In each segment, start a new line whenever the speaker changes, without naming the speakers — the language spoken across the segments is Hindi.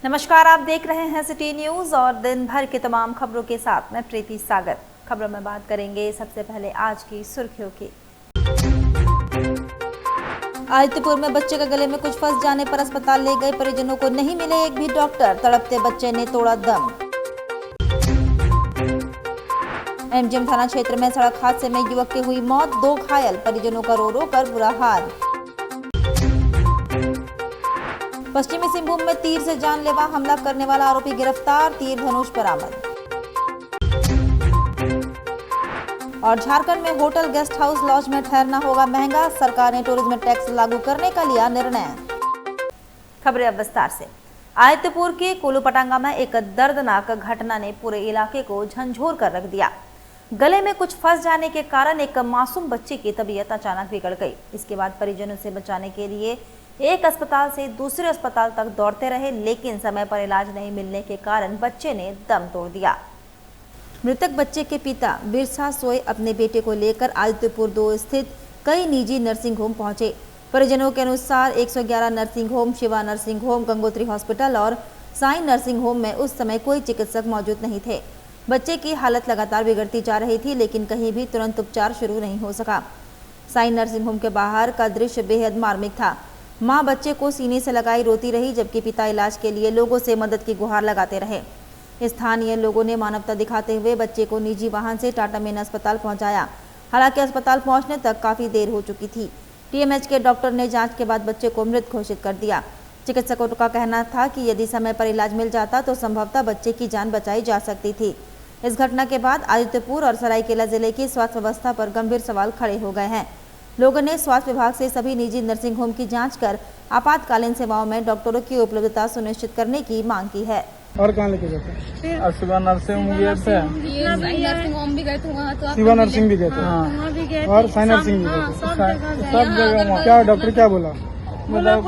नमस्कार, आप देख रहे हैं सिटी न्यूज और दिन भर की तमाम खबरों के साथ मैं प्रीति सागर। खबरों में बात करेंगे सबसे पहले आज की सुर्खियों की। आदित्यपुर में बच्चे के गले में कुछ फंस जाने पर अस्पताल ले गए परिजनों को नहीं मिले एक भी डॉक्टर, तड़पते बच्चे ने तोड़ा दम। एमजीएम थाना क्षेत्र में सड़क हादसे में युवक की हुई मौत, 2 घायल, परिजनों का रो रो कर बुरा हाल। पश्चिमी सिंहभूम में तीर से जानलेवा हमला करने वाला आरोपी गिरफ्तार, तीर धनुष बरामद। और झारखंड में होटल, गेस्ट हाउस, लॉज में ठहरना होगा महंगा, सरकार ने टूरिज्म टैक्स लागू करने का लिया निर्णय। खबरें अब विस्तार से। आदित्यपुर के कोलूपटांगा में एक दर्दनाक घटना ने पूरे इलाके को झंझोर कर रख दिया। गले में कुछ फंस जाने के कारण एक मासूम बच्चे की तबीयत अचानक बिगड़ गई। इसके बाद परिजनों से बचाने के लिए एक अस्पताल से दूसरे अस्पताल तक दौड़ते रहे, लेकिन समय पर इलाज नहीं मिलने के कारण बच्चे ने दम तोड़ दिया। मृतक बच्चे के पिता बिरसा सोए अपने बेटे को लेकर आदित्यपुर 2 स्थित कई निजी नर्सिंग होम पहुंचे। परिजनों के अनुसार 111 nursing home, Shiva nursing home, Gangotri hospital और साई नर्सिंग होम में उस समय कोई चिकित्सक मौजूद नहीं थे। बच्चे की हालत लगातार बिगड़ती जा रही थी, लेकिन कहीं भी तुरंत उपचार शुरू नहीं हो सका। साई नर्सिंग होम के बाहर का दृश्य बेहद मार्मिक था। मां बच्चे को सीने से लगाई रोती रही, जबकि पिता इलाज के लिए लोगों से मदद की गुहार लगाते रहे। स्थानीय लोगों ने मानवता दिखाते हुए बच्चे को निजी वाहन से टाटा मेन अस्पताल पहुंचाया। हालांकि अस्पताल पहुंचने तक काफी देर हो चुकी थी। टीएमएच के डॉक्टर ने जांच के बाद बच्चे को मृत घोषित कर दिया। चिकित्सकों का कहना था कि यदि समय पर इलाज मिल जाता तो संभवतः बच्चे की जान बचाई जा सकती थी। इस घटना के बाद आदित्यपुर और सरायकेला जिले की स्वास्थ्य व्यवस्था पर गंभीर सवाल खड़े हो गए हैं। लोगों ने स्वास्थ्य विभाग से सभी निजी नर्सिंग होम की जांच कर आपातकालीन सेवाओं में डॉक्टरों की उपलब्धता सुनिश्चित करने की मांग की है।
और कहाँ लेके जाते हैं? शिवा नर्सिंग होम गए थे,
नर्सिंग होम भी गए थे वहाँ, तो
शिवा नर्सिंग भी गए थे,
वहाँ भी गए थे,
और साई नर्सिंग भी गए थे। सब जगह क्या डॉक्टर क्या बोला?
मतलब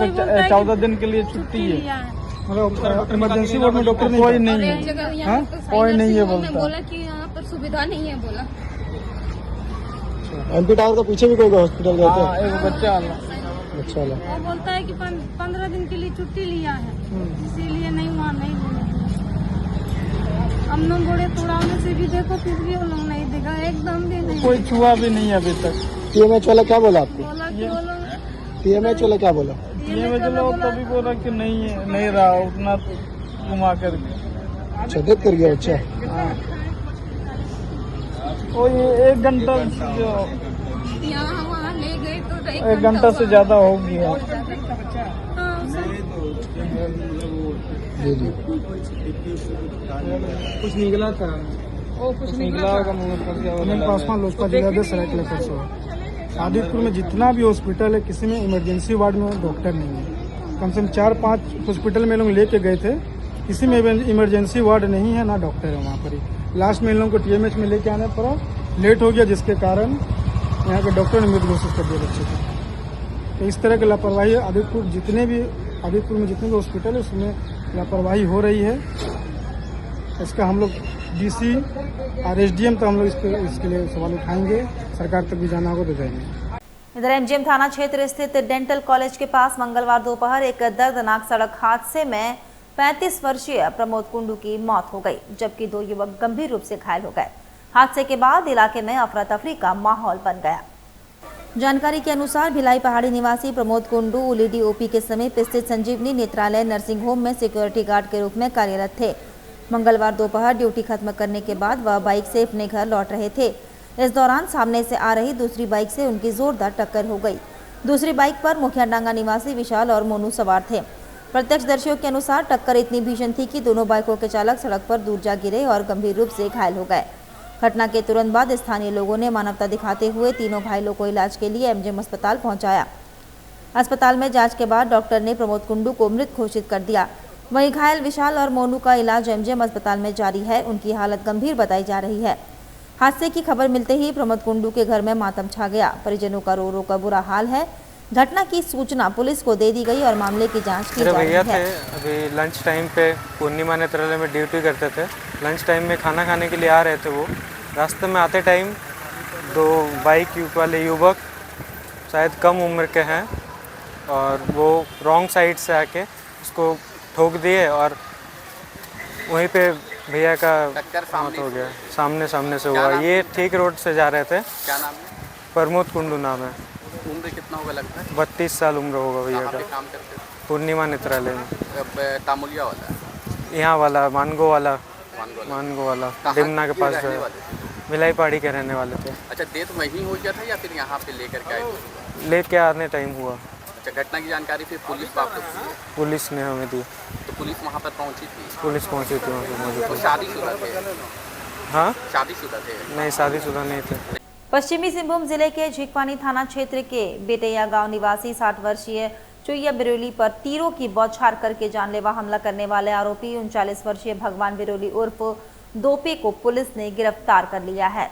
14 दिन के लिए छुट्टी है।
मतलब इमरजेंसी वार्ड में डॉक्टर नहीं
कोई नहीं है, कोई नहीं है बोलता।
बोला कि यहाँ पर सुविधा नहीं है बोला।
एमपी टावर के पीछे भी कोई हॉस्पिटल गए थे?
एक बच्चा
अच्छा वाला।
वो बोलता है कि 15 दिन के लिए छुट्टी लिया है, इसीलिए नहीं वहाँ नहीं बोले। हम लोग बोले तोड़ाने से भी देखो, फिर भी वो लोग नहीं देखा, एकदम भी नहीं,
कोई छुआ भी नहीं है अभी तक।
टीएमएच वाला क्या बोला आपको?
बोला कि वो लोग
टीएमएच वाला क्या बोला?
ये लोग तभी बोला कि नहीं रहा उतना घुमा करके।
अच्छा, देख कर गया बच्चा।
वो ये 1 घंटा
यहाँ वहाँ ले गए तो
1 घंटा से ज्यादा हो गया।
जी जी।
कुछ निकला था, वो कुछ निकला होगा मुंह पर।
पासवान लोजपा जिला सरायकेला परसों। आदित्यपुर में जितना भी हॉस्पिटल है, किसी में इमरजेंसी वार्ड में डॉक्टर नहीं है। कम से कम 4-5 हॉस्पिटल में लोग लेके गए थे, किसी में इमरजेंसी वार्ड नहीं है, ना डॉक्टर है वहाँ पर ही। लास्ट में इन लोगों को टीएमएच में लेके आने पड़ा, लेट हो गया, जिसके कारण यहाँ के डॉक्टर ने मृत घोषित कर दिया बच्चे को। तो इस तरह की लापरवाही आदित्यपुर में जितने भी हॉस्पिटल है उसमें लापरवाही हो रही है। इसका हम लोग डीसी और एसडीएम तो हम लोग इसके लिए सवाल उठाएंगे, सरकार तक भी जाना होगा तो जाएंगे।
इधर एमजीएम थाना क्षेत्र स्थित डेंटल कॉलेज के पास मंगलवार दोपहर एक दर्दनाक सड़क हादसे में 35 वर्षीय प्रमोद कुंडू की मौत हो गई, जबकि 2 युवक गंभीर रूप से घायल हो गए। हादसे के बाद इलाके में अफरा तफरी का माहौल बन गया। जानकारी के अनुसार भिलाई पहाड़ी निवासी प्रमोद कुंडू उलीडी ओपी के समीप स्थित संजीवनी नेत्रालय नर्सिंग होम में सिक्योरिटी गार्ड के रूप में कार्यरत थे। मंगलवार दोपहर ड्यूटी खत्म करने के बाद वह बाइक से अपने घर लौट रहे थे। इस दौरान सामने से आ रही दूसरी बाइक से उनकी जोरदार टक्कर हो गई। दूसरी बाइक पर मुखियाडांगा निवासी विशाल और मोनू सवार थे। प्रत्यक्षदर्शियों के अनुसार टक्कर इतनी भीषण थी कि दोनों बाइकों के चालक सड़क पर दूर जा गिरे और गंभीर रूप से घायल हो गए। घटना के तुरंत बाद स्थानीय लोगों ने मानवता दिखाते हुए तीनों घायलों को इलाज के लिए एमजीएम अस्पताल पहुंचाया। अस्पताल में जांच के बाद डॉक्टर ने प्रमोद कुंडू को मृत घोषित कर दिया। वहीं घायल विशाल और मोनू का इलाज एमजीएम अस्पताल में जारी है। उनकी हालत गंभीर बताई जा रही है। हादसे की खबर मिलते ही प्रमोद कुंडू के घर में मातम छा गया। परिजनों का रो रो का बुरा हाल है। घटना की सूचना पुलिस को दे दी गई और मामले की जांच की जा रही है।
थे अभी लंच टाइम पे पूर्णिमा नेत्रालय में ड्यूटी करते थे। लंच टाइम में खाना खाने के लिए आ रहे थे। वो रास्ते में आते टाइम 2 बाइक वाले युवक शायद कम उम्र के हैं और वो रॉन्ग साइड से आके उसको ठोक दिए और वहीं पे भैया का
टक्कर
मौत
सामने
हो
से
गया, सामने से
क्या
हुआ।
नाम
ये ठीक रोड से जा रहे थे,
क्या नाम है?
प्रमोद कुंडू नाम है।
उम्र कितना होगा लगभग?
32 साल उम्र होगा भैया
कहाँ
का।
पे काम करते थे?
पूर्णिमा नेत्रालय में,
अब तामुलिया वाला
यहाँ वाला मानगो वाला
कहाँ
डिमना के पास
रहने
है।
वाले थे?
मिलाई पहाड़ी के रहने वाले थे।
अच्छा, डेथ वहीं हो गया था या फिर यहाँ पे लेकर के आए थे?
लेके आने टाइम हुआ,
अच्छा, घटना की जानकारी फिर पुलिस को आप लोग को दी?
पुलिस ने हमें दी।
तो पुलिस वहाँ पर पहुँची थी?
पुलिस पहुंची थी वहाँ पे
तो
मौजूद।
शादीशुदा थे?
हाँ,
शादीशुदा थे?
नहीं शादीशुदा नहीं थे।
पश्चिमी सिंहभूम जिले के झीकपानी थाना क्षेत्र के बेटैया गांव निवासी 60 वर्षीय चुईया बिरोली पर तीरों की बौछार करके जानलेवा हमला करने वाले आरोपी 39 वर्षीय भगवान बिरोली उर्फ दोपे को पुलिस ने गिरफ्तार कर लिया है।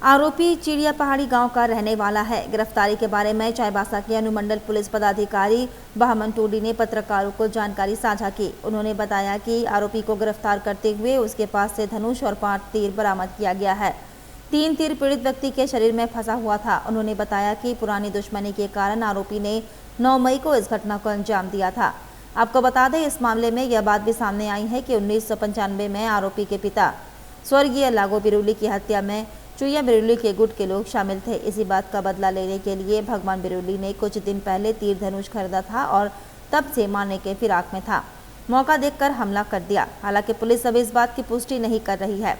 आरोपी चिड़िया पहाड़ी गांव का रहने वाला है। गिरफ्तारी के बारे में चाईबासा के अनुमंडल पुलिस पदाधिकारी बहमन टोडी ने पत्रकारों को जानकारी साझा की। उन्होंने बताया कि आरोपी को गिरफ्तार करते हुए उसके पास से धनुष और 5 तीर बरामद किया गया है। 3 तीर पीड़ित व्यक्ति के शरीर में फंसा हुआ था। उन्होंने बताया कि पुरानी दुश्मनी के कारण आरोपी ने 9 मई को इस घटना को अंजाम दिया था। आपको बता दें, इस मामले में यह बात भी सामने आई है कि 1995 में आरोपी के पिता स्वर्गीय लागो बिरोली की हत्या में चुईया बिरोली के गुट के लोग शामिल थे। इसी बात का बदला लेने के लिए भगवान बिरोली ने कुछ दिन पहले तीर धनुष खरीदा था और तब से मारने के फिराक में था। मौका देखकर हमला कर दिया। हालांकि पुलिस अभी इस बात की पुष्टि नहीं कर रही है।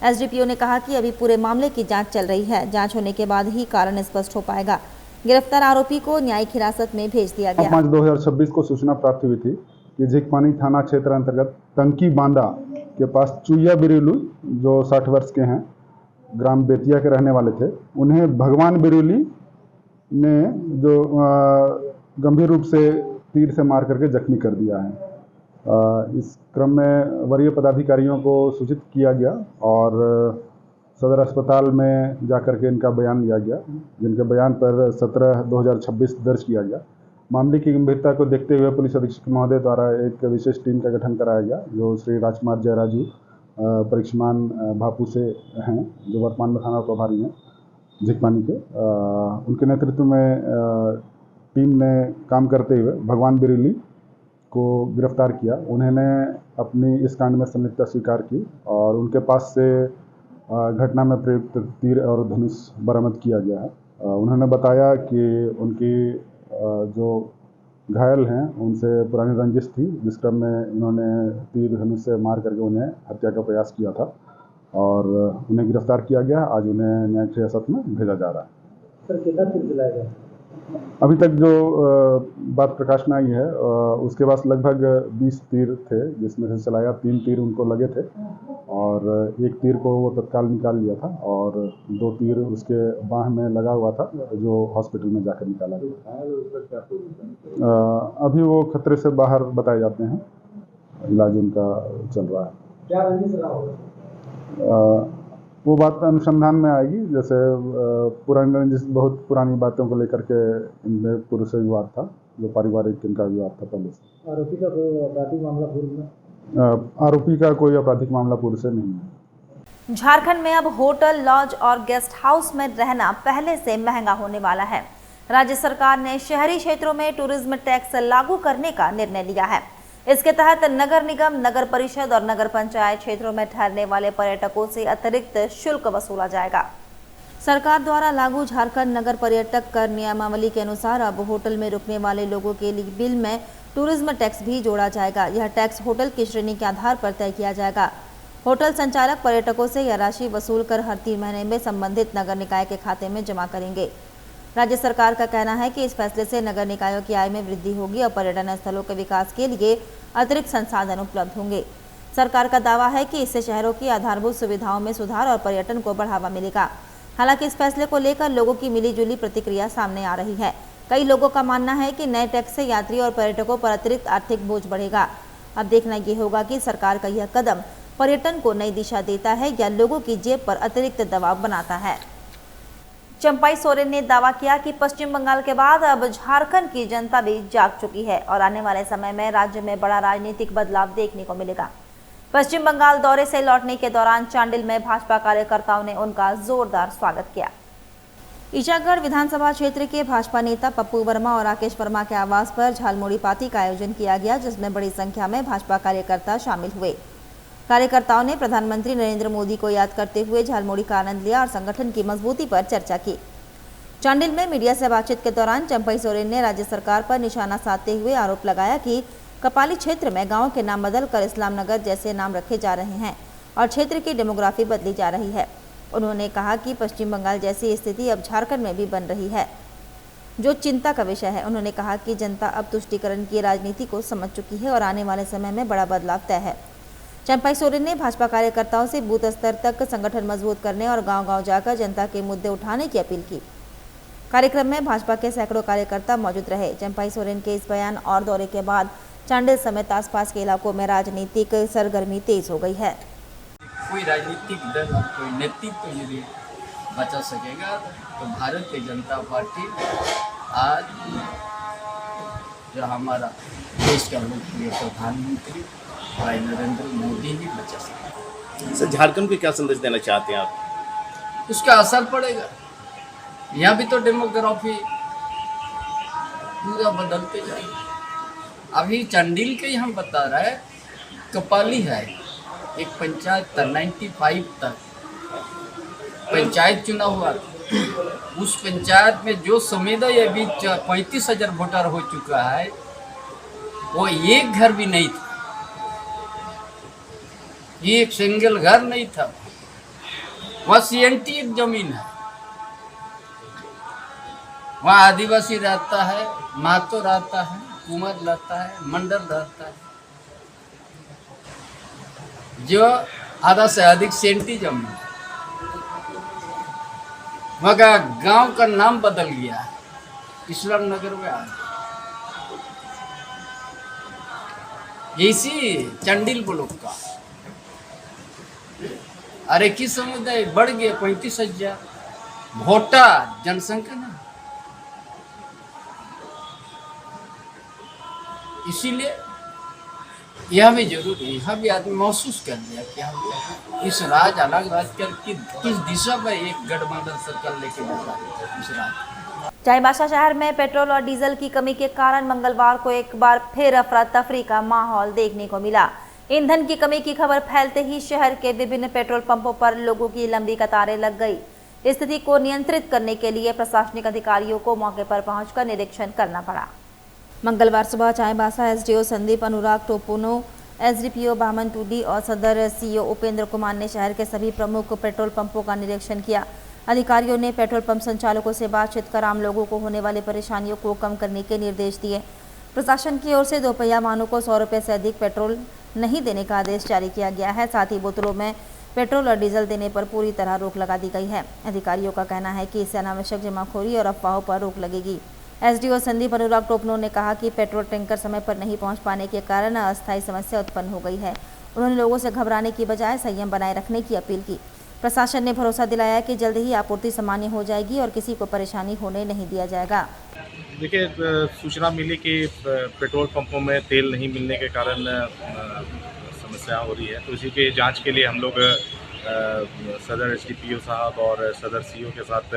एसडीपीओ ने कहा कि अभी पूरे मामले की जांच चल रही है। जांच होने के बाद ही कारण स्पष्ट हो पाएगा। गिरफ्तार आरोपी को न्यायिक हिरासत में भेज दिया गया।
5/2026 को सूचना प्राप्त हुई थी कि झीकपानी थाना क्षेत्र अंतर्गत टंकी बांदा के पास चुईया बिरोली जो 60 वर्ष के हैं, ग्राम बेतिया के रहने वाले थे, उन्हें भगवान बिरोली ने जो गंभीर रूप से तीर से मार करके जख्मी कर दिया है। इस क्रम में वरीय पदाधिकारियों को सूचित किया गया और सदर अस्पताल में जाकर के इनका बयान लिया गया, जिनके बयान पर 17/2026 दर्ज किया गया। मामले की गंभीरता को देखते हुए पुलिस अधीक्षक महोदय द्वारा एक विशेष टीम का गठन कराया गया, जो श्री राजकुमार जयराजू परीक्षमान भापू से हैं, जो वर्तमान में थाना प्रभारी हैं झीकपानी के। उनके नेतृत्व में टीम ने काम करते हुए भगवान बिरोली को गिरफ्तार किया। उन्होंने अपनी इस कांड में संलिप्तता स्वीकार की और उनके पास से घटना में प्रयुक्त तीर और धनुष बरामद किया गया है। उन्होंने बताया कि उनकी जो घायल हैं उनसे पुरानी रंजिश थी, जिस क्रम में इन्होंने तीर धनुष से मार करके उन्हें हत्या का प्रयास किया था और उन्हें गिरफ्तार किया गया। आज उन्हें न्यायिक हिरासत में भेजा जा रहा है।
सर, कितना तीर चलाया गया?
अभी तक जो बात प्रकाश में आई है उसके पास लगभग 20 तीर थे, जिसमें से चलाया 3 तीर उनको लगे थे और 1 तीर को वो तत्काल निकाल लिया था और 2 तीर उसके बाह में लगा हुआ था, जो हॉस्पिटल में जाकर निकाला गया। अभी वो खतरे से बाहर बताए जाते हैं, इलाज उनका चल रहा है।
क्या रंजिश रहा होगा?
वो बात अनुसंधान में आएगी। जैसे पुरानी रंजिश, बहुत पुरानी बातों को लेकर के इनमें पूर्व से विवाद था, जो पारिवारिक इनका विवाद था पहले से।
आरोपी का कोई आपराधिक मामला पूर्व में?
आरोपी का कोई आपराधिक मामला पूर्व से नहीं है।
झारखंड में अब होटल, लॉज और गेस्ट हाउस में रहना पहले से महंगा होने वाला है। राज्य सरकार ने शहरी क्षेत्रों में टूरिज्म टैक्स लागू करने का निर्णय लिया है। इसके तहत नगर निगम, नगर परिषद और नगर पंचायत क्षेत्रों में ठहरने वाले पर्यटकों से अतिरिक्त शुल्क वसूला जाएगा। सरकार द्वारा लागू झारखंड नगर पर्यटक कर नियमावली के अनुसार अब होटल में रुकने वाले लोगों के लिए बिल में टूरिज्म टैक्स भी जोड़ा जाएगा। यह टैक्स होटल की श्रेणी के आधार पर तय किया जाएगा। होटल संचालक पर्यटकों से यह राशि वसूल कर हर 3 महीने में संबंधित नगर निकाय के खाते में जमा करेंगे। राज्य सरकार का कहना है कि इस फैसले से नगर निकायों की आय में वृद्धि होगी और पर्यटन स्थलों के विकास के लिए अतिरिक्त संसाधन उपलब्ध होंगे। सरकार का दावा है कि इससे शहरों की आधारभूत सुविधाओं में सुधार और पर्यटन को बढ़ावा मिलेगा। हालांकि इस फैसले को लेकर लोगों की मिलीजुली प्रतिक्रिया सामने आ रही है। कई लोगों का मानना है कि नए टैक्स से यात्री और पर्यटकों पर अतिरिक्त आर्थिक बोझ बढ़ेगा। अब देखना ये होगा कि सरकार का यह कदम पर्यटन को नई दिशा देता है या लोगों की जेब पर अतिरिक्त दबाव बनाता है। चंपाई सोरेन ने दावा किया कि पश्चिम बंगाल के बाद अब झारखंड की जनता भी जाग चुकी है और आने वाले समय में राज्य में बड़ा राजनीतिक बदलाव देखने को मिलेगा। पश्चिम बंगाल दौरे से लौटने के दौरान चांडिल में भाजपा कार्यकर्ताओं ने उनका जोरदार स्वागत किया। ईचागढ़ विधानसभा क्षेत्र के भाजपा नेता पप्पू वर्मा और राकेश वर्मा के आवास पर झालमुड़ी पार्टी का आयोजन किया गया, जिसमें बड़ी संख्या में भाजपा कार्यकर्ता शामिल हुए। कार्यकर्ताओं ने प्रधानमंत्री नरेंद्र मोदी को याद करते हुए झालमुड़ी का आनंद लिया और संगठन की मजबूती पर चर्चा की। चांडिल में मीडिया से बातचीत के दौरान चंपई सोरेन ने राज्य सरकार पर निशाना साधते हुए आरोप लगाया कि कपाली क्षेत्र में गाँव के नाम बदलकर इस्लाम नगर जैसे नाम रखे जा रहे हैं और क्षेत्र की डेमोग्राफी बदली जा रही है। उन्होंने कहा कि पश्चिम बंगाल जैसी स्थिति अब झारखंड में भी बन रही है, जो चिंता का विषय है। उन्होंने कहा कि जनता अब तुष्टीकरण की राजनीति को समझ चुकी है और आने वाले समय में बड़ा बदलाव तय है। चंपई सोरेन ने भाजपा कार्यकर्ताओं से बूथ स्तर तक संगठन मजबूत करने और गांव-गांव जाकर जनता के मुद्दे उठाने की अपील की। कार्यक्रम में भाजपा के सैकड़ों कार्यकर्ता मौजूद रहे। चंपई सोरेन के इस बयान और दौरे के बाद चांडिल समेत आसपास के इलाकों में राजनीतिक सरगर्मी तेज हो गई है।
कोई राजनीतिक दल और कोई नेतृत्व यदि बचा सकेगा तो भारतीय जनता पार्टी आज जो हमारा देश का लोकप्रिय प्रधानमंत्री भाई नरेंद्र मोदी ही बचा सकेगा।
सर, झारखंड को क्या संदेश देना चाहते हैं आप?
उसका असर पड़ेगा। यहाँ भी तो डेमोग्राफी पूरा बदलते जाएगी। अभी चांडिल के हम बता रहे हैं, कपाली है एक पंचायत था 95 तक पंचायत चुना हुआ था। उस पंचायत में जो समुदाय अभी 35,000 वोटर हो चुका है, वो एक घर भी नहीं था, एक सिंगल घर नहीं था। वहाँ CNT एक जमीन है, वहाँ आदिवासी रहता है, महतो रहता है, कुंवर रहता है, मंडल रहता है, जो आधा से अधिक CNT जमीन है। वहाँ का गांव का नाम बदल गया है, इस्लाम नगर में आ गया। इसी चांडिल ब्लॉक का अरे की समुदाय बढ़ गया 35,000 वोटर जनसंख्या ना। इसीलिए यह भी जरूरी है, यहाँ भी आदमी महसूस कर लिया कि हम इस राज अलग राज कर किस दिशा में एक गठबंधन सरकार लेके जा इस राज।
चाईबासा शहर में पेट्रोल और डीजल की कमी के कारण मंगलवार को एक बार फिर अफरा तफरी का माहौल देखने को मिला। ईंधन की कमी की खबर फैलते ही शहर के विभिन्न पेट्रोल पंपों पर लोगों की लंबी कतारें लग गई। स्थिति को नियंत्रित करने के लिए प्रशासनिक अधिकारियों को मौके पर पहुंचकर निरीक्षण करना पड़ा। मंगलवार सुबह चाईबासा एसडीओ संदीप अनुराग टोपुनो, एसडीपीओ बामन टूडी और सदर सीओ उपेंद्र कुमार ने शहर के सभी प्रमुख पेट्रोल पंपों का निरीक्षण किया। अधिकारियों ने पेट्रोल पंप संचालकों से बातचीत कर आम लोगों को होने वाली परेशानियों को कम करने के निर्देश दिए। प्रशासन की ओर से दोपहिया वाहनों को 100 रुपये से अधिक पेट्रोल नहीं देने का आदेश जारी किया गया है। साथ ही बोतलों में पेट्रोल और डीजल देने पर पूरी तरह रोक लगा दी गई है। अधिकारियों का कहना है कि इससे अनावश्यक जमाखोरी और अफवाहों पर रोक लगेगी। एसडीओ संदीप अनुराग टोपनो ने कहा कि पेट्रोल टैंकर समय पर नहीं पहुंच पाने के कारण अस्थायी समस्या उत्पन्न हो गई है। उन्होंने लोगों से घबराने की बजाय संयम बनाए रखने की अपील की। प्रशासन ने भरोसा दिलाया कि जल्द ही आपूर्ति सामान्य हो जाएगी और किसी को परेशानी होने नहीं दिया जाएगा।
देखिए, सूचना मिली कि पेट्रोल पंपों में तेल नहीं मिलने के कारण समस्या हो रही है, तो इसी के जांच के लिए हम लोग सदर एसडीपीओ साहब और सदर सीओ के साथ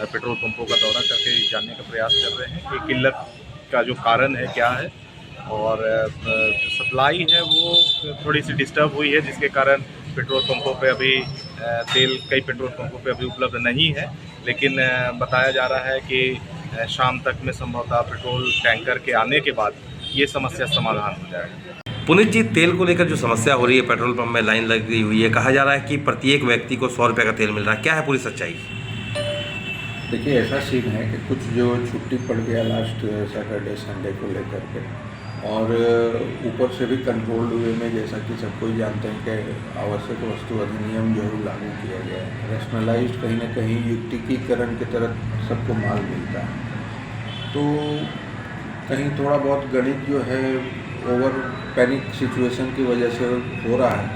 पेट्रोल पंपों का दौरा करके जानने का प्रयास कर रहे हैं कि किल्लत का जो कारण है क्या है, और जो सप्लाई है वो थोड़ी सी डिस्टर्ब हुई है, जिसके कारण पेट्रोल पंपों पे अभी तेल कई पेट्रोल पंपों पे अभी उपलब्ध नहीं है। लेकिन बताया जा रहा है कि शाम तक में संभवतः पेट्रोल टैंकर के आने के बाद ये समस्या समाधान हो जाएगा।
पुनीत जी, तेल को लेकर जो समस्या हो रही है, पेट्रोल पंप में लाइन लगी हुई है, कहा जा रहा है कि प्रत्येक व्यक्ति को 100 रुपये का तेल मिल रहा है, क्या है पूरी सच्चाई?
देखिए, ऐसा सीन है कि कुछ जो छुट्टी पड़ गया लास्ट सैटरडे संडे को लेकर के, और ऊपर से भी कंट्रोल्ड वे में, जैसा कि सबको ही जानते हैं कि आवश्यक वस्तु अधिनियम जो है लागू किया गया है। रैशनलाइज्ड कहीं ना कहीं युक्तिकीकरण की तरह सबको माल मिलता है, तो कहीं थोड़ा बहुत गणित जो है ओवर पैनिक सिचुएशन की वजह से हो रहा है।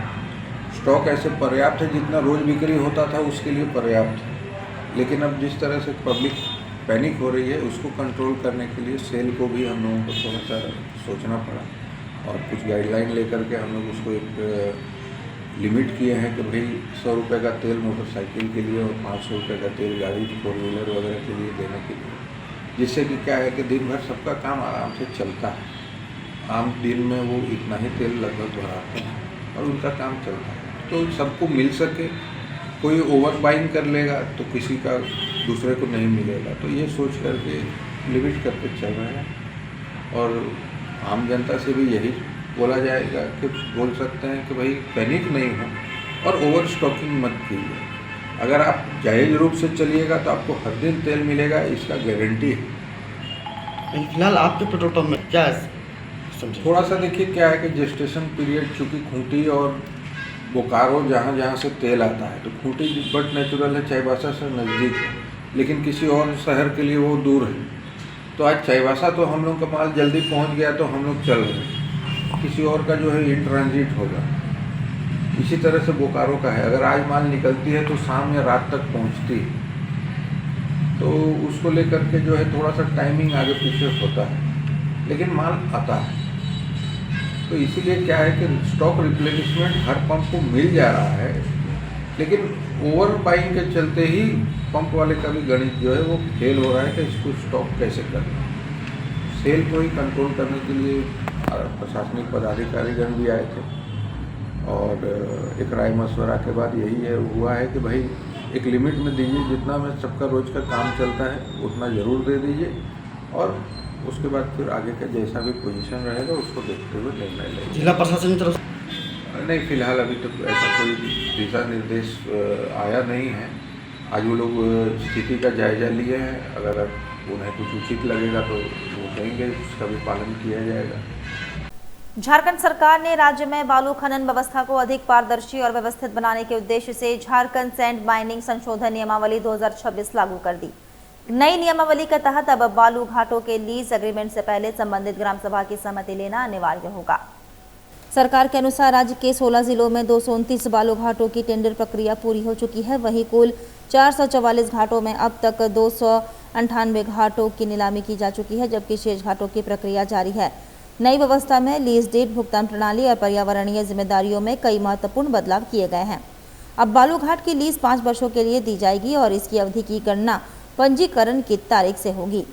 स्टॉक ऐसे पर्याप्त है, जितना रोज़ बिक्री होता था उसके लिए पर्याप्त है, लेकिन अब जिस तरह से पब्लिक पैनिक हो रही है उसको कंट्रोल करने के लिए सेल को भी हम लोगों को थोड़ा सा सोचना पड़ा, और कुछ गाइडलाइन लेकर के हम लोग उसको एक लिमिट किए हैं कि भाई 100 रुपये का तेल मोटरसाइकिल के लिए और 500 रुपये का तेल गाड़ी 4 व्हीलर वगैरह के लिए देने के लिए, जिससे कि क्या है कि दिन भर सबका काम आराम से चलता है। आम दिन में वो इतना ही तेल लगभग भराते हैं, और उनका काम चलता है। तो सबको मिल सके, कोई ओवर बाइंग कर लेगा तो किसी का दूसरे को नहीं मिलेगा, तो ये सोच करके लिमिट करके चल रहे हैं। और आम जनता से भी यही बोला जाएगा कि बोल सकते हैं कि भाई पैनिक नहीं हो और ओवर स्टॉकिंग मत कीजिए। अगर आप जायज़ रूप से चलिएगा तो आपको हर दिन तेल मिलेगा, इसका गारंटी है।
फिलहाल आपके पेट्रोल पंप में क्या
थोड़ा सा देखिए क्या है कि जेस्टेशन पीरियड, चूँकि खूंटी और बोकारो जहाँ जहाँ से तेल आता है, तो खूंटी बट नेचुरल है, चाईबासा से नज़दीक है, लेकिन किसी और शहर के लिए वो दूर है। तो आज चाईबासा तो हम लोग का माल जल्दी पहुँच गया तो हम लोग चल रहे हैं, किसी और का जो है इन ट्रांजिट होगा। इसी तरह से बोकारो का है, अगर आज माल निकलती है तो शाम या रात तक पहुँचती है, तो उसको लेकर के जो है थोड़ा सा टाइमिंग आगे पीछे होता है, लेकिन माल आता है। तो इसीलिए क्या है कि स्टॉक रिप्लेनिशमेंट हर पंप को मिल जा रहा है, लेकिन ओवर बाइंग के चलते ही पंप वाले का भी गणित जो है वो फेल हो रहा है कि इसको स्टॉक कैसे करना। सेल को ही कंट्रोल करने के लिए प्रशासनिक पदाधिकारीगण भी आए थे और एक राय मशवरा के बाद यही है हुआ है कि भाई एक लिमिट में दीजिए, जितना में सबका रोज का काम चलता है उतना ज़रूर दे दीजिए, और उसके बाद फिर आगे का जैसा भी पोजीशन रहेगा उसको देखते हुए निर्णय लेंगे।
जिला प्रशासन की तरफ
नहीं, फिलहाल अभी तक तो ऐसा कोई दिशा निर्देश आया नहीं है। आज वो लोग स्थिति का जायजा लिए हैं, अगर उन्हें कुछ उचित लगेगा तो वो कहेंगे, उसका भी पालन किया जाएगा।
झारखंड सरकार ने राज्य में बालू खनन व्यवस्था को अधिक पारदर्शी और व्यवस्थित बनाने के उद्देश्य से झारखंड सैंड माइनिंग संशोधन नियमावली 2026 लागू कर दी। नई नियमावली के तहत अब बालू घाटों के लीज एग्रीमेंट से पहले संबंधित ग्राम सभा की सहमति लेना अनिवार्य होगा। सरकार के अनुसार राज्य के 16 जिलों में 229 बालू घाटों की टेंडर प्रक्रिया पूरी हो चुकी है। वहीं कुल 444 घाटों में अब तक 298 घाटों की नीलामी की जा चुकी है, जबकि शेष घाटों की प्रक्रिया जारी है। नई व्यवस्था में लीज डेट, भुगतान प्रणाली और पर्यावरणीय जिम्मेदारियों में कई महत्वपूर्ण बदलाव किए गए हैं। अब बालू घाट की लीज 5 वर्षों के लिए दी जाएगी और इसकी अवधि की गणना पंजीकरण की तारीख से होगी।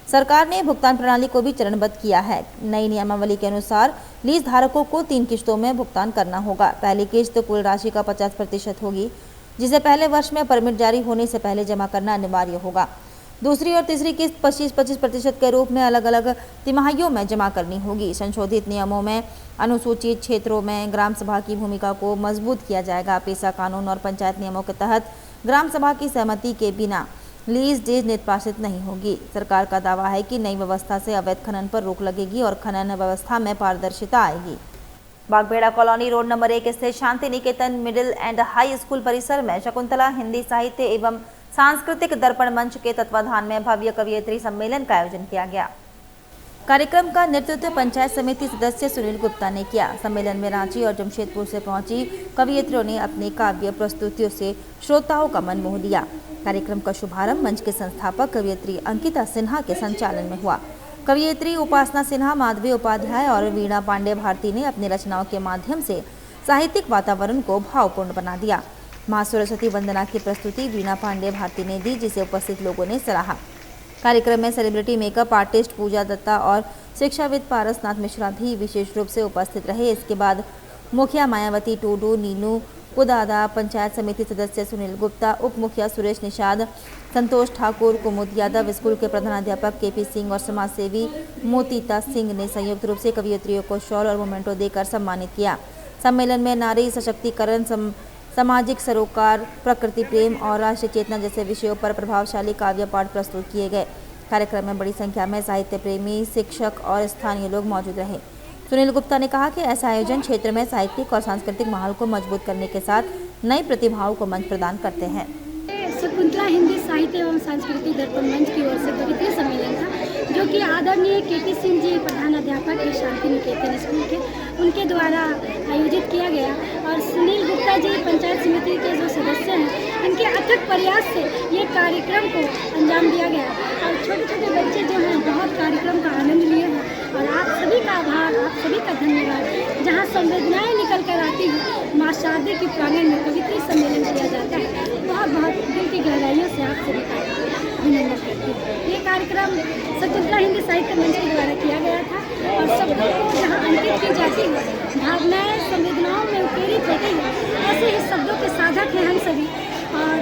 सरकार ने भुगतान प्रणाली को भी चरणबद्ध किया है। नई नियमावली के अनुसार लीज धारकों को 3 किश्तों में भुगतान करना होगा। पहली किश्त कुल राशि का 50% होगी, जिसे पहले वर्ष में परमिट जारी होने से पहले जमा करना अनिवार्य होगा। दूसरी और तीसरी किस्त 25-25% के रूप में अलग अलग तिमाहियों में जमा करनी होगी। संशोधित नियमों में अनुसूचित क्षेत्रों में ग्राम सभा की भूमिका को मजबूत किया जाएगा। पेशा कानून और पंचायत नियमों के तहत ग्राम सभा की सहमति के बिना लीज डीड निष्पादित नहीं होगी। सरकार का दावा है कि नई व्यवस्था से अवैध खनन पर रोक लगेगी और खनन व्यवस्था में पारदर्शिता आएगी। बागबेड़ा कॉलोनी रोड नंबर 1 स्थित Shanti Niketan middle and high school परिसर में शकुंतला हिंदी साहित्य एवं सांस्कृतिक दर्पण मंच के तत्वाधान में भव्य कवियत्री सम्मेलन का आयोजन किया गया। कार्यक्रम का नेतृत्व पंचायत समिति सदस्य सुनील गुप्ता ने किया। सम्मेलन में रांची और जमशेदपुर से पहुंची कवियत्रियों ने अपनी काव्य प्रस्तुतियों से श्रोताओं का मन मोह लिया। कार्यक्रम का शुभारंभ मंच के संस्थापक कवियत्री अंकिता सिन्हा के संचालन में हुआ। कवियत्री उपासना सिन्हा, माधवी उपाध्याय और वीणा पांडे भारती ने अपनी रचनाओं के माध्यम से साहित्यिक वातावरण को भावपूर्ण बना दिया। मां सरस्वती वंदना की प्रस्तुति वीणा पांडे भारती ने दी, जिसे उपस्थित लोगों ने सराहा। कार्यक्रम में सेलिब्रिटी मेकअप आर्टिस्ट पूजा दत्ता और शिक्षाविद पारसनाथ मिश्रा भी विशेष रूप से उपस्थित रहे। इसके बाद मुखिया मायावती टूडू, नीनू कुदादा, पंचायत समिति सदस्य सुनील गुप्ता, उप मुखिया सुरेश निषाद, संतोष ठाकुर, कुमुद यादव, स्कूल के प्रधानाध्यापक केपी सिंह और समाजसेवी मोतीता सिंह ने संयुक्त रूप से कवियत्रियों को शॉल और मोमेंटो देकर सम्मानित किया। सम्मेलन में नारी सशक्तिकरण, सामाजिक सरोकार, प्रकृति प्रेम और राष्ट्रीय चेतना जैसे विषयों पर प्रभावशाली काव्य पाठ प्रस्तुत किए गए। कार्यक्रम में बड़ी संख्या में साहित्य प्रेमी, शिक्षक और स्थानीय लोग मौजूद रहे। सुनील गुप्ता ने कहा कि ऐसा आयोजन क्षेत्र में साहित्यिक और सांस्कृतिक माहौल को मजबूत करने के साथ नई प्रतिभाओं को मंच प्रदान करते हैं।
शकुंतला हिंदी साहित्य एवं सांस्कृतिक दर्पण मंच की ओर से कविता सम्मेलन था, जो कि आदरणीय केपी सिंह जी प्रधानाध्यापक है शांति निकेतन स्कूल के, उनके द्वारा आयोजित किया गया। और सुनील गुप्ता जी पंचायत समिति के जो सदस्य हैं, इनके अथक प्रयास से ये कार्यक्रम को अंजाम दिया गया। और छोटे छोटे बच्चे जो हैं बहुत कार्यक्रम का आनंद लिए हैं। और आप सभी का आभार, आप सभी का धन्यवाद। जहाँ संवेदनाएँ निकल कर आती हैं, माँ शारदा की प्रांगण में कविता सम्मेलन किया जाता है। बहुत बहुत दिल की गहराइयों से आप सभी का अभिनंदन करती हूँ। ये कार्यक्रम शकुंतला हिंदी साहित्य मंच के द्वारा किया गया था और सबको जहाँ अंकित की जाती बची भावनाएं संवेदनाओं में उत्प्रेरित हो गई है। ऐसे ही शब्दों के साधक हैं हम सभी, और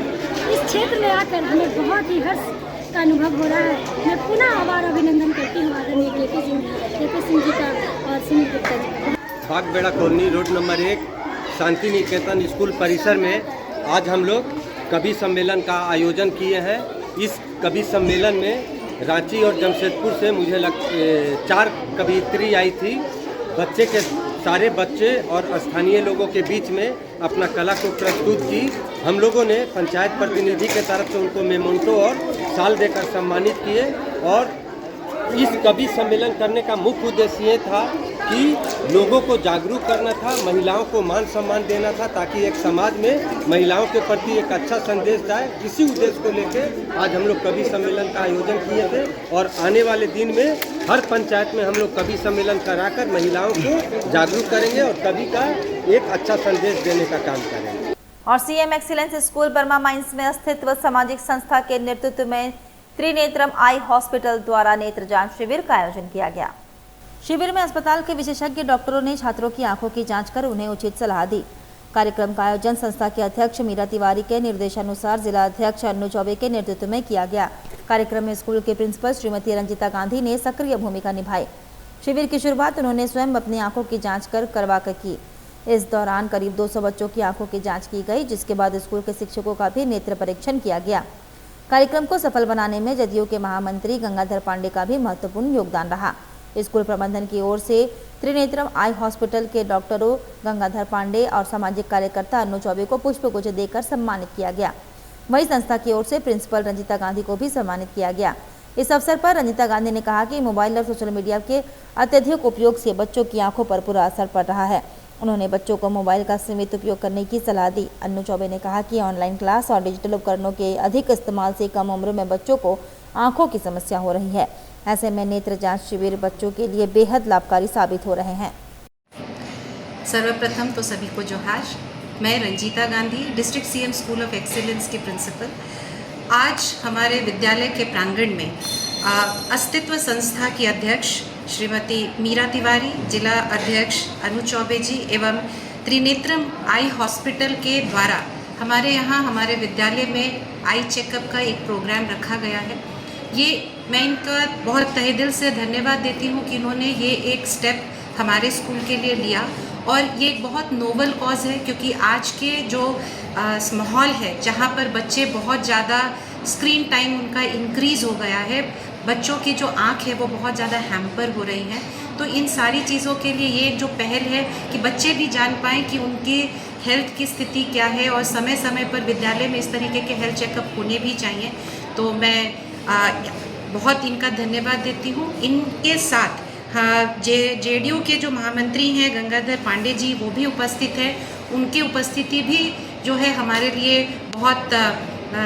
इस क्षेत्र में आकर हमें बहुत ही हर्ष का अनुभव हो रहा है। मैं पुनः आभार अभिनंदन करती हूँ आदरणीय केपी सिंह जी का और सुनील गुप्ता जी का।
Bagbera colony road number 1 Shanti Niketan school परिसर में आज हम लोग कवि सम्मेलन का आयोजन किए हैं। इस कवि सम्मेलन में रांची और जमशेदपुर से मुझे 4 कवियत्री आई थी। सारे बच्चे और स्थानीय लोगों के बीच में अपना कला को प्रस्तुत की। हम लोगों ने पंचायत प्रतिनिधि के तरफ से उनको मेमोंटो और शाल देकर सम्मानित किए। और इस कवि सम्मेलन करने का मुख्य उद्देश्य ये था कि लोगों को जागरूक करना था, महिलाओं को मान सम्मान देना था, ताकि एक समाज में महिलाओं के प्रति एक अच्छा संदेश जाए। इसी उद्देश्य को लेकर आज हम लोग कवि सम्मेलन का आयोजन किए थे। और आने वाले दिन में हर पंचायत में हम लोग कवि सम्मेलन कराकर महिलाओं को जागरूक करेंगे और कवि का एक अच्छा संदेश देने का काम करेंगे।
और CM excellence school Burma mines में स्थित सामाजिक संस्था के नेतृत्व में त्रिनेत्रम आई हॉस्पिटल द्वारा नेत्र जांच शिविर का आयोजन किया गया। शिविर में अस्पताल के विशेषज्ञ डॉक्टरों ने छात्रों की आंखों की जांच कर उन्हें उचित सलाह दी। कार्यक्रम का आयोजन संस्था के अध्यक्ष मीरा तिवारी के निर्देशानुसार जिला अध्यक्ष अन्नू चौबे के नेतृत्व में किया गया। कार्यक्रम में स्कूल के प्रिंसिपल श्रीमती रंजिता गांधी ने सक्रिय भूमिका निभाई। शिविर की शुरुआत उन्होंने स्वयं अपनी आंखों की जाँच करवा कर की। इस दौरान करीब 200 बच्चों की आंखों की जाँच की गई, जिसके बाद स्कूल के शिक्षकों का भी नेत्र परीक्षण किया गया। कार्यक्रम को सफल बनाने में जदयू के महामंत्री गंगाधर पांडे का भी महत्वपूर्ण योगदान रहा। स्कूल प्रबंधन की ओर से त्रिनेत्रम आई हॉस्पिटल के डॉक्टरों गंगाधर पांडे और सामाजिक कार्यकर्ता अन्नू चौबे को पुष्पगुच्छ देकर सम्मानित किया गया। वहीं संस्था की ओर से प्रिंसिपल रंजिता गांधी को भी सम्मानित किया गया। इस अवसर पर रंजिता गांधी ने कहा कि मोबाइल और सोशल मीडिया के अत्यधिक उपयोग से बच्चों की आंखों पर बुरा असर पड़ रहा है। उन्होंने बच्चों को मोबाइल का सीमित उपयोग करने की सलाह दी। अन्नू चौबे ने कहा कि ऑनलाइन क्लास और डिजिटल उपकरणों के अधिक इस्तेमाल से कम उम्र में बच्चों को आंखों की समस्या हो रही है। ऐसे में नेत्र जांच शिविर बच्चों के लिए बेहद लाभकारी साबित हो रहे हैं।
सर्वप्रथम तो सभी को जोहार। मैं Ranjeeta Gandhi, district CM school of excellence की प्रिंसिपल। आज हमारे विद्यालय के प्रांगण में अस्तित्व संस्था की अध्यक्ष श्रीमती मीरा तिवारी, जिला अध्यक्ष अनु चौबे जी एवं त्रिनेत्रम आई हॉस्पिटल के द्वारा हमारे यहाँ हमारे विद्यालय में आई चेकअप का एक प्रोग्राम रखा गया है। ये मैं इनका बहुत तहे दिल से धन्यवाद देती हूँ कि इन्होंने ये एक स्टेप हमारे स्कूल के लिए लिया। और ये एक बहुत नोबल कॉज है, क्योंकि आज के जो माहौल है जहाँ पर बच्चे बहुत ज़्यादा स्क्रीन टाइम उनका इंक्रीज़ हो गया है, बच्चों की जो आँख है वो बहुत ज़्यादा हैम्पर हो रही हैं। तो इन सारी चीज़ों के लिए ये जो पहल है कि बच्चे भी जान पाएँ कि उनकी हेल्थ की स्थिति क्या है और समय समय पर विद्यालय में इस तरीके के हेल्थ चेकअप होने भी चाहिए। तो मैं बहुत इनका धन्यवाद देती हूँ। इनके साथ जेडीयू के जो महामंत्री हैं गंगाधर पांडे जी, वो भी उपस्थित हैं। उनकी उपस्थिति भी जो है हमारे लिए बहुत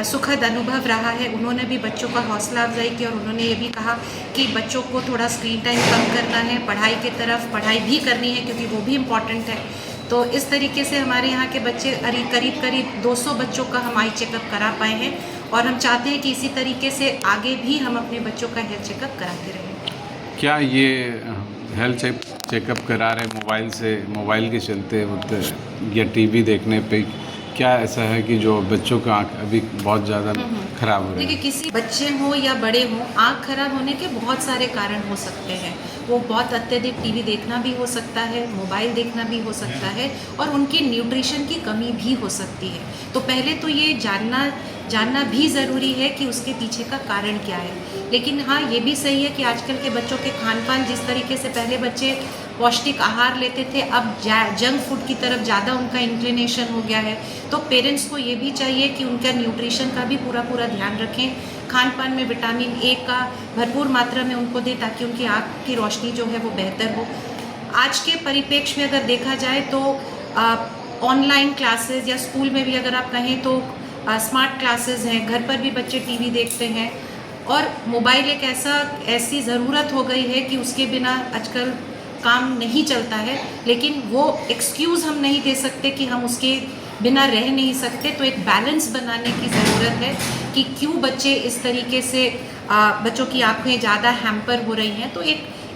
सुखद अनुभव रहा है। उन्होंने भी बच्चों का हौसला अफजाई की और उन्होंने ये भी कहा कि बच्चों को थोड़ा स्क्रीन टाइम कम करना है, पढ़ाई की तरफ पढ़ाई भी करनी है क्योंकि वो भी इम्पॉर्टेंट है। तो इस तरीके से हमारे यहाँ के बच्चे करीब 200 बच्चों का हम आई चेकअप करा पाए हैं और हम चाहते हैं कि इसी तरीके से आगे भी हम अपने बच्चों का हेल्थ चेकअप कराते रहें।
क्या ये हेल्थ चेकअप करा रहे मोबाइल के चलते वक्त या टीवी देखने पे, क्या ऐसा है कि जो बच्चों का आँख अभी बहुत ज़्यादा खराब हो रही है?
देखिए, किसी बच्चे हों या बड़े हों, आँख खराब होने के बहुत सारे कारण हो सकते हैं। वो बहुत अत्यधिक टीवी देखना भी हो सकता है, मोबाइल देखना भी हो सकता है और उनकी न्यूट्रिशन की कमी भी हो सकती है। तो पहले तो ये जानना भी ज़रूरी है कि उसके पीछे का कारण क्या है। लेकिन हाँ, ये भी सही है कि आजकल के बच्चों के खान पान, जिस तरीके से पहले बच्चे पौष्टिक आहार लेते थे, अब जंक फूड की तरफ ज़्यादा उनका इंक्लिनेशन हो गया है। तो पेरेंट्स को ये भी चाहिए कि उनका न्यूट्रिशन का भी पूरा ध्यान रखें। खान पान में विटामिन ए का भरपूर मात्रा में उनको दें ताकि उनकी आँख की रोशनी जो है वो बेहतर हो। आज के परिप्रेक्ष्य में अगर देखा जाए तो ऑनलाइन क्लासेस या स्कूल में भी अगर आप कहें तो स्मार्ट क्लासेस हैं, घर पर भी बच्चे टीवी देखते हैं और मोबाइल एक ऐसी ज़रूरत हो गई है कि उसके बिना आजकल काम नहीं चलता है। लेकिन वो एक्सक्यूज़ हम नहीं दे सकते कि हम उसके बिना रह नहीं सकते। तो एक बैलेंस बनाने की ज़रूरत है कि क्यों बच्चे इस तरीके से बच्चों की आँखें ज़्यादा हैम्पर हो रही हैं। तो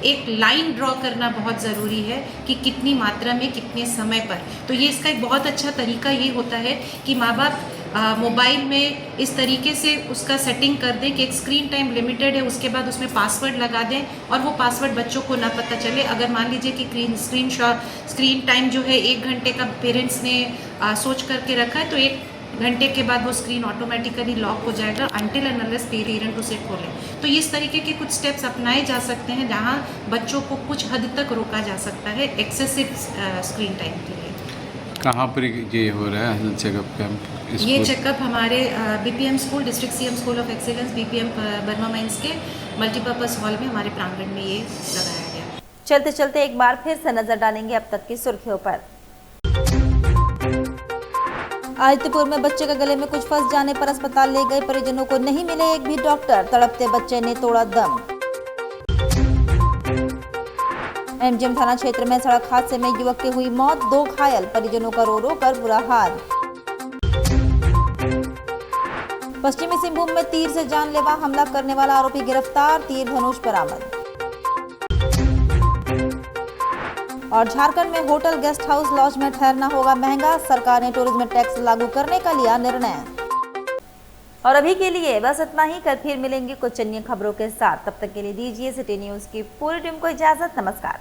एक लाइन ड्रॉ करना बहुत ज़रूरी है कि कितनी मात्रा में कितने समय पर। तो ये इसका एक बहुत अच्छा तरीका ये होता है कि माँ बाप मोबाइल में इस तरीके से उसका सेटिंग कर दें कि एक स्क्रीन टाइम लिमिटेड है, उसके बाद उसमें पासवर्ड लगा दें और वो पासवर्ड बच्चों को ना पता चले। अगर मान लीजिए कि स्क्रीन टाइम जो है 1 घंटे का पेरेंट्स ने सोच करके रखा है, तो 1 घंटे के बाद वो स्क्रीन ऑटोमेटिकली लॉक हो जाएगा अनटिल एंड अनलेस पेरेंट उसे खोले। तो इस तरीके के कुछ स्टेप्स अपनाए जा सकते हैं जहाँ बच्चों को कुछ हद तक रोका जा सकता है एक्सेसिव स्क्रीन टाइम के लिए।
कहाँ पर ये हो रहा है चेकअप कैंप?
ये चेकअप हमारे BPM school, district CM school of excellence BPM Burma mines के मल्टीपर्पज़ हॉल में हमारे प्रांगण में ये लगाया गया।
चलते चलते एक बार फिर से नजर डालेंगे अब तक की सुर्खियों पर। आदित्यपुर में बच्चे के गले में कुछ फंस जाने पर अस्पताल ले गए परिजनों को नहीं मिले एक भी डॉक्टर, तड़पते बच्चे ने तोड़ा दम। एमजीएम थाना क्षेत्र में सड़क हादसे में युवक की हुई मौत, 2 घायल, परिजनों का रो रो कर बुरा हाल। पश्चिमी सिंहभूम में तीर से जानलेवा हमला करने वाला आरोपी गिरफ्तार, तीर धनुष बरामद। और झारखंड में होटल, गेस्ट हाउस, लॉज में ठहरना होगा महंगा, सरकार ने टूरिज्म टैक्स लागू करने का लिया निर्णय। और अभी के लिए बस इतना ही, कल फिर मिलेंगे कुछ अन्य खबरों के साथ। तब तक के लिए दीजिए सिटी न्यूज की पूरी टीम को इजाजत। नमस्कार।